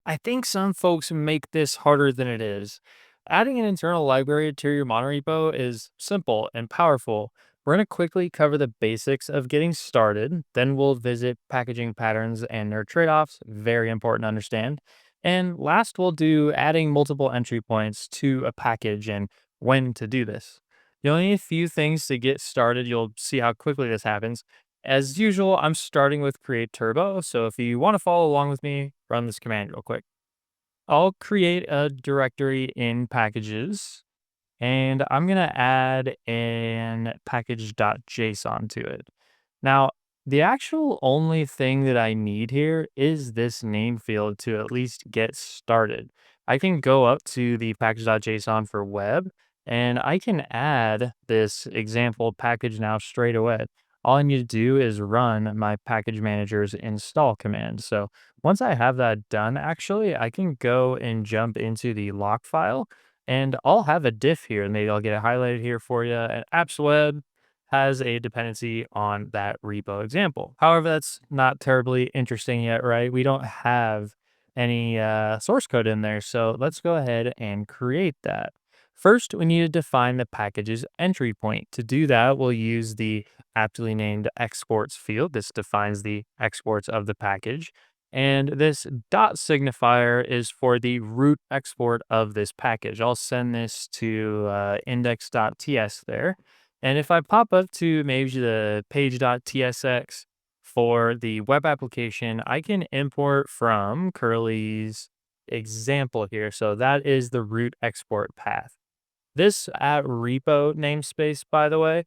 I think some folks make this harder than it is. Adding an internal library to your monorepo is simple and powerful. We're going to quickly cover the basics of getting started. Then we'll visit packaging patterns and their trade-offs. Very important to understand. And last, we'll do adding multiple entry points to a package and when to do this. You'll need a few things to get started. You'll see how quickly this happens. As usual, I'm starting with create turbo. So if you want to follow along with me, run this command real quick. I'll create a directory in packages and I'm going to add an package.json to it. Now, the actual only thing that I need here is this name field to at least get started. I can go up to the package.json for web and I can add this example package now straight away. All I need to do is run my package manager's install command. So once I have that done, actually, I can go and jump into the lock file and I'll have a diff here. And maybe I'll get it highlighted here for you. And apps web has a dependency on that repo example. However, that's not terribly interesting yet, right? We don't have any source code in there. So let's go ahead and create that. First, we need to define the package's entry point. To do that, we'll use the aptly named exports field. This defines the exports of the package. And this dot signifier is for the root export of this package. I'll send this to index.ts there. And if I pop up to maybe the page.tsx for the web application, I can import from Curly's example here. So that is the root export path. This at repo namespace, by the way,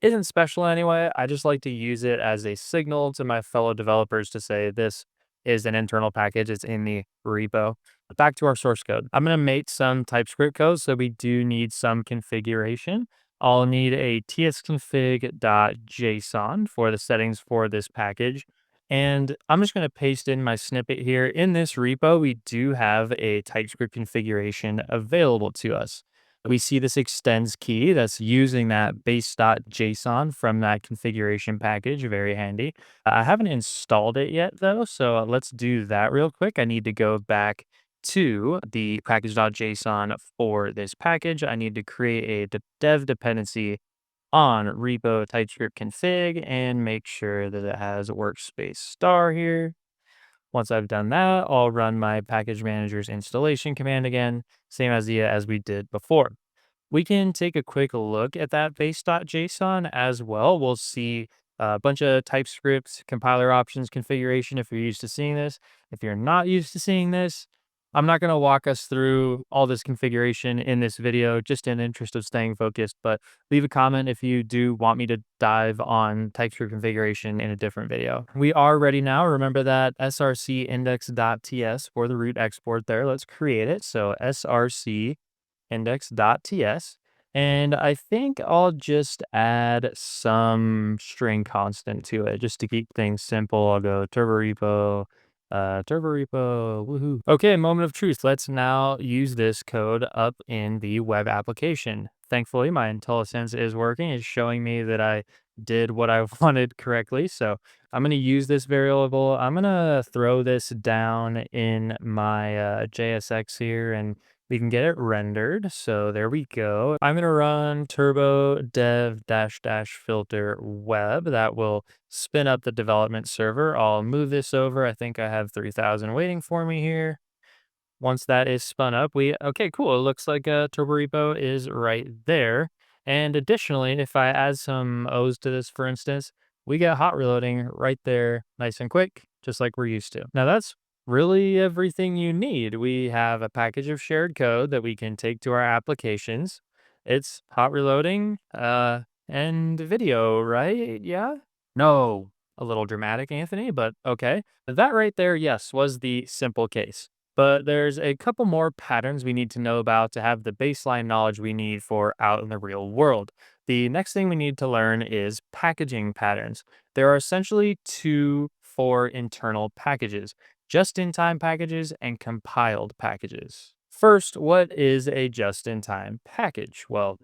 isn't special anyway. I just like to use it as a signal to my fellow developers to say this is an internal package. It's in the repo. Back to our source code. I'm going to make some TypeScript code, so we do need some configuration. I'll need a tsconfig.json for the settings for this package. And I'm just going to paste in my snippet here. In this repo, we do have a TypeScript configuration available to us. We see this extends key that's using that base.json from that configuration package. Very handy. I haven't installed it yet though, so let's do that real quick. I need to go back to the package.json for this package. I need to create a dev dependency on repo TypeScript config and make sure that it has workspace star here. Once I've done that, I'll run my package manager's installation command again, same as we did before. We can take a quick look at that base.json as well. We'll see a bunch of TypeScript compiler options configuration if you're used to seeing this. If you're not used to seeing this, I'm not going to walk us through all this configuration in this video, just in the interest of staying focused, but leave a comment if you do want me to dive on TypeScript configuration in a different video. We are ready now. Remember that src index.ts for the root export there. Let's create it. So src index.ts. And I think I'll just add some string constant to it just to keep things simple. I'll go turbo repo, woohoo. Okay, moment of truth. Let's now use this code up in the web application. Thankfully, my IntelliSense is working. It's showing me that I did what I wanted correctly. So I'm going to use this variable. I'm going to throw this down in my JSX here and we can get it rendered. So there we go. I'm going to run turbo dev dash dash filter web. That will spin up the development server. I'll move this over. I think I have 3000 waiting for me here. Once that is spun up, okay, cool. It looks like a turbo repo is right there. And additionally, if I add some O's to this, for instance, we get hot reloading right there, nice and quick, just like we're used to. Now that's really everything you need. We have a package of shared code that we can take to our applications. It's hot reloading, and video, right? Yeah? No. A little dramatic, Anthony, but okay. That right there, yes, was the simple case. But there's a couple more patterns we need to know about to have the baseline knowledge we need for out in the real world. The next thing we need to learn is packaging patterns. There are essentially two for internal packages, just-in-time packages and compiled packages. First, what is a just-in-time package? Well,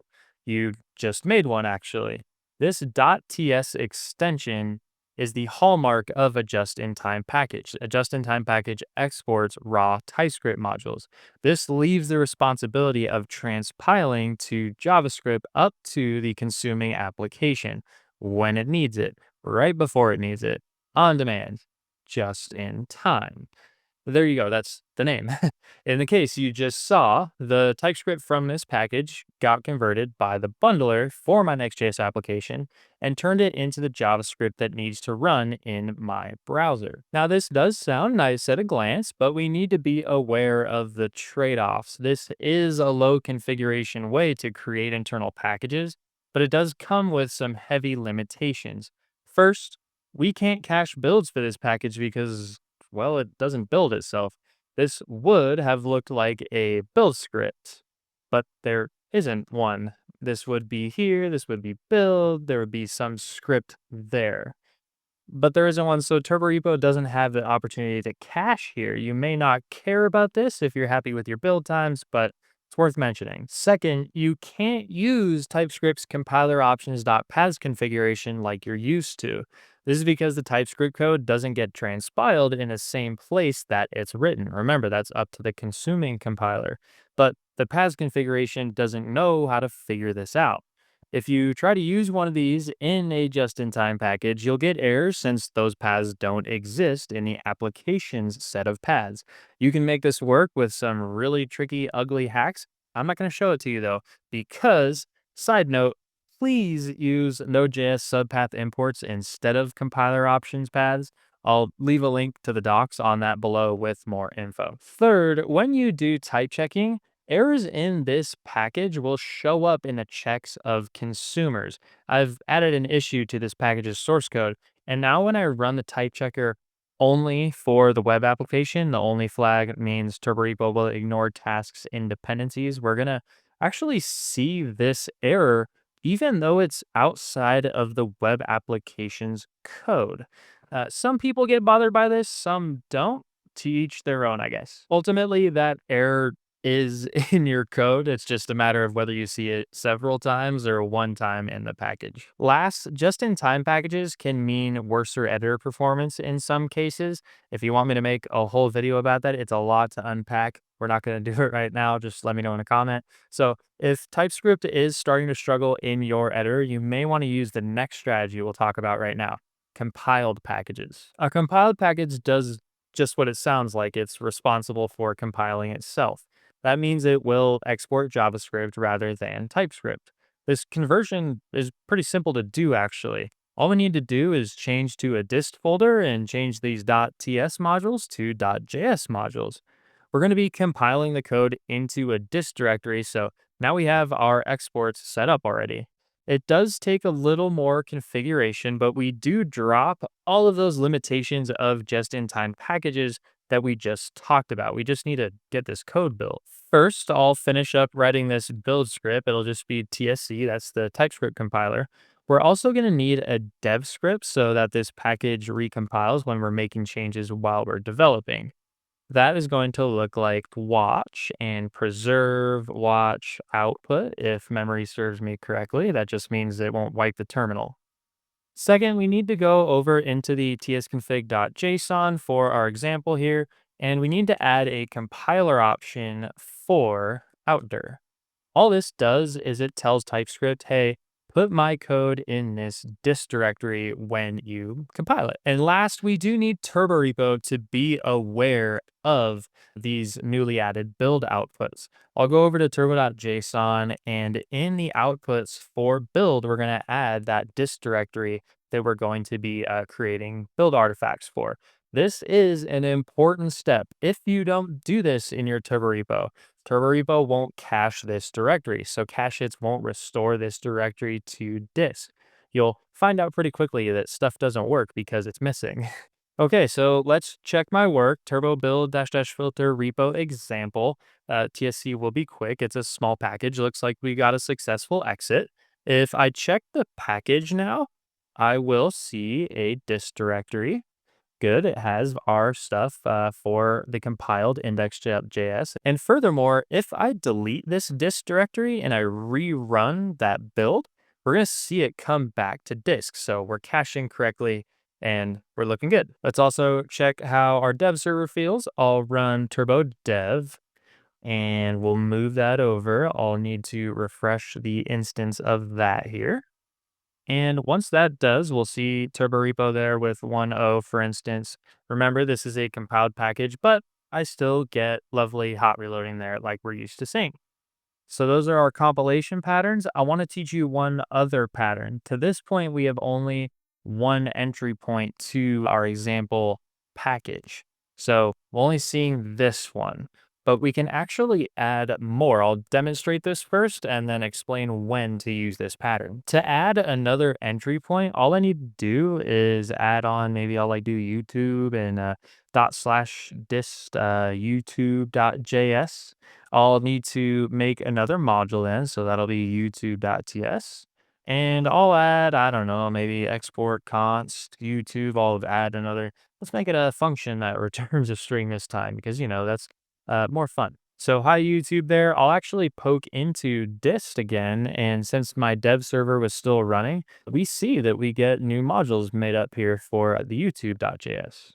you just made one actually. This .ts extension is the hallmark of a just-in-time package. A just-in-time package exports raw TypeScript modules. This leaves the responsibility of transpiling to JavaScript up to the consuming application when it needs it, right before it needs it, on demand, just in time. There you go. That's the name. In the case you just saw, the TypeScript from this package got converted by the bundler for my Next.js application and turned it into the JavaScript that needs to run in my browser. Now, this does sound nice at a glance, but we need to be aware of the trade-offs. This is a low configuration way to create internal packages, but it does come with some heavy limitations. First, we can't cache builds for this package because, well, it doesn't build itself. This would have looked like a build script, but there isn't one. This would be here, this would be build, there would be some script there. But there isn't one, so TurboRepo doesn't have the opportunity to cache here. You may not care about this if you're happy with your build times, but it's worth mentioning. Second, you can't use TypeScript's compiler options.paths configuration like you're used to. This is because the TypeScript code doesn't get transpiled in the same place that it's written. Remember, that's up to the consuming compiler. But the paths configuration doesn't know how to figure this out. If you try to use one of these in a just-in-time package, you'll get errors since those paths don't exist in the application's set of paths. You can make this work with some really tricky, ugly hacks. I'm not going to show it to you though, because, side note, please use Node.js subpath imports instead of compiler options paths. I'll leave a link to the docs on that below with more info. Third, when you do type checking, errors in this package will show up in the checks of consumers. I've added an issue to this package's source code, and now when I run the type checker only for the web application, the only flag means TurboRepo will ignore tasks and dependencies. We're gonna actually see this error even though it's outside of the web application's code. Some people get bothered by this, some don't. To each their own, I guess. Ultimately, that error is in your code. It's just a matter of whether you see it several times or one time in the package. Last, just-in-time packages can mean worser editor performance in some cases. If you want me to make a whole video about that, it's a lot to unpack. We're not going to do it right now. Just let me know in a comment. So if TypeScript is starting to struggle in your editor, you may want to use the next strategy we'll talk about right now: compiled packages. A compiled package does just what it sounds like. It's responsible for compiling itself. That means it will export JavaScript rather than TypeScript. This conversion is pretty simple to do, actually. All we need to do is change to a dist folder and change these .ts modules to .js modules. We're going to be compiling the code into a dist directory, so now we have our exports set up already. It does take a little more configuration, but we do drop all of those limitations of just-in-time packages that we just talked about. We just need to get this code built. First, I'll finish up writing this build script. It'll just be TSC, that's the TypeScript compiler. We're also going to need a dev script so that this package recompiles when we're making changes while we're developing. That is going to look like watch and preserve watch output, if memory serves me correctly. That just means it won't wipe the terminal. Second, we need to go over into the tsconfig.json for our example here, and we need to add a compiler option for outdir. All this does is it tells TypeScript, hey, put my code in this dist directory when you compile it. And last, we do need TurboRepo to be aware of these newly added build outputs. I'll go over to turbo.json, and in the outputs for build, we're going to add that dist directory that we're going to be creating build artifacts for. This is an important step. If you don't do this in your TurboRepo, TurboRepo won't cache this directory, so cache hits won't restore this directory to disk. You'll find out pretty quickly that stuff doesn't work because it's missing. Okay, so let's check my work. Turbo build -- filter repo example. TSC will be quick. It's a small package. Looks like we got a successful exit. If I check the package now, I will see a dist directory. Good. It has our stuff for the compiled index.js. And furthermore, if I delete this dist directory and I rerun that build, we're going to see it come back to disk. So we're caching correctly and we're looking good. Let's also check how our dev server feels. I'll run turbo dev and we'll move that over. I'll need to refresh the instance of that here. And once that does, we'll see turbo repo there with 1.0, for instance. Remember, this is a compiled package, but I still get lovely hot reloading there like we're used to seeing. So those are our compilation patterns. I want to teach you one other pattern. To this point, we have only one entry point to our example package. So we're only seeing this one, but we can actually add more. I'll demonstrate this first and then explain when to use this pattern. To add another entry point, all I need to do is add on, maybe I'll like do YouTube and /dist youtube.js. I'll need to make another module then, so that'll be youtube.ts. And I'll add, I don't know, maybe export const YouTube. I'll add another, let's make it a function that returns a string this time because, that's more fun. So hi YouTube there. I'll actually poke into dist again. And since my dev server was still running, we see that we get new modules made up here for the youtube.js.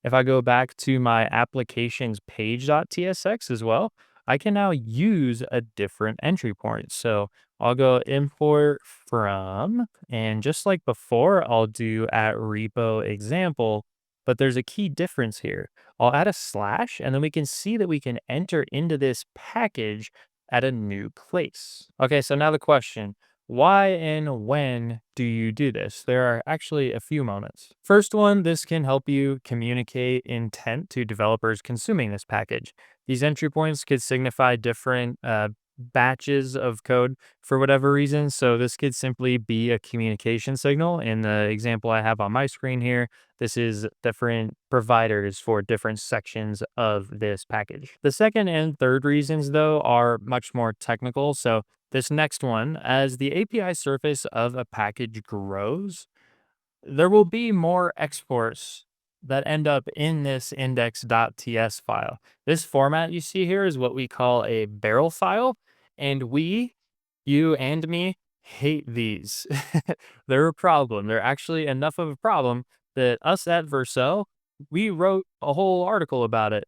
If I go back to my applications page.tsx as well, I can now use a different entry point. So I'll go import from, and just like before, I'll do at repo example, but there's a key difference here. I'll add a slash, and then we can see that we can enter into this package at a new place. Okay, so now the question, why and when do you do this? There are actually a few moments. First one, this can help you communicate intent to developers consuming this package. These entry points could signify different batches of code for whatever reason. So this could simply be a communication signal. In the example I have on my screen here, this is different providers for different sections of this package. The second and third reasons, though, are much more technical. So this next one, as the API surface of a package grows, there will be more exports that end up in this index.ts file. This format you see here is what we call a barrel file, and you and me, hate these. They're a problem. They're actually enough of a problem that us at Vercel, we wrote a whole article about it.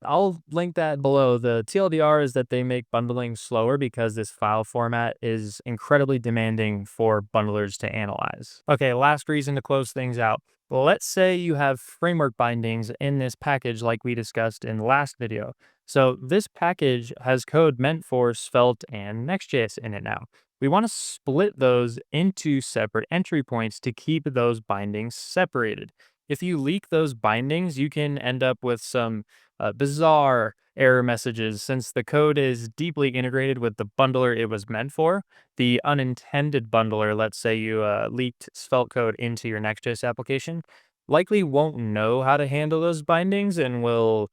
I'll link that below. The TLDR is that they make bundling slower because this file format is incredibly demanding for bundlers to analyze. Okay, last reason to close things out. Let's say you have framework bindings in this package like we discussed in the last video. So this package has code meant for Svelte and Next.js in it now. We want to split those into separate entry points to keep those bindings separated. If you leak those bindings, you can end up with some bizarre error messages since the code is deeply integrated with the bundler it was meant for. The unintended bundler, let's say you leaked Svelte code into your Next.js application, likely won't know how to handle those bindings and will,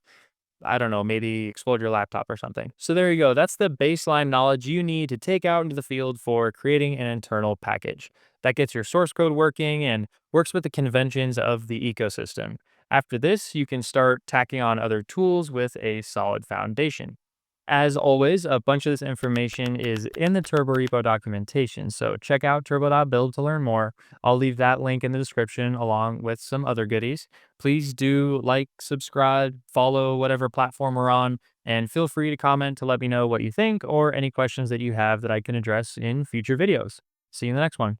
I don't know, maybe explode your laptop or something. So there you go. That's the baseline knowledge you need to take out into the field for creating an internal package that gets your source code working and works with the conventions of the ecosystem. After this, you can start tacking on other tools with a solid foundation. As always, a bunch of this information is in the Turbo Repo documentation, so check out turbo.build to learn more. I'll leave that link in the description along with some other goodies. Please do like, subscribe, follow whatever platform we're on, and feel free to comment to let me know what you think or any questions that you have that I can address in future videos. See you in the next one.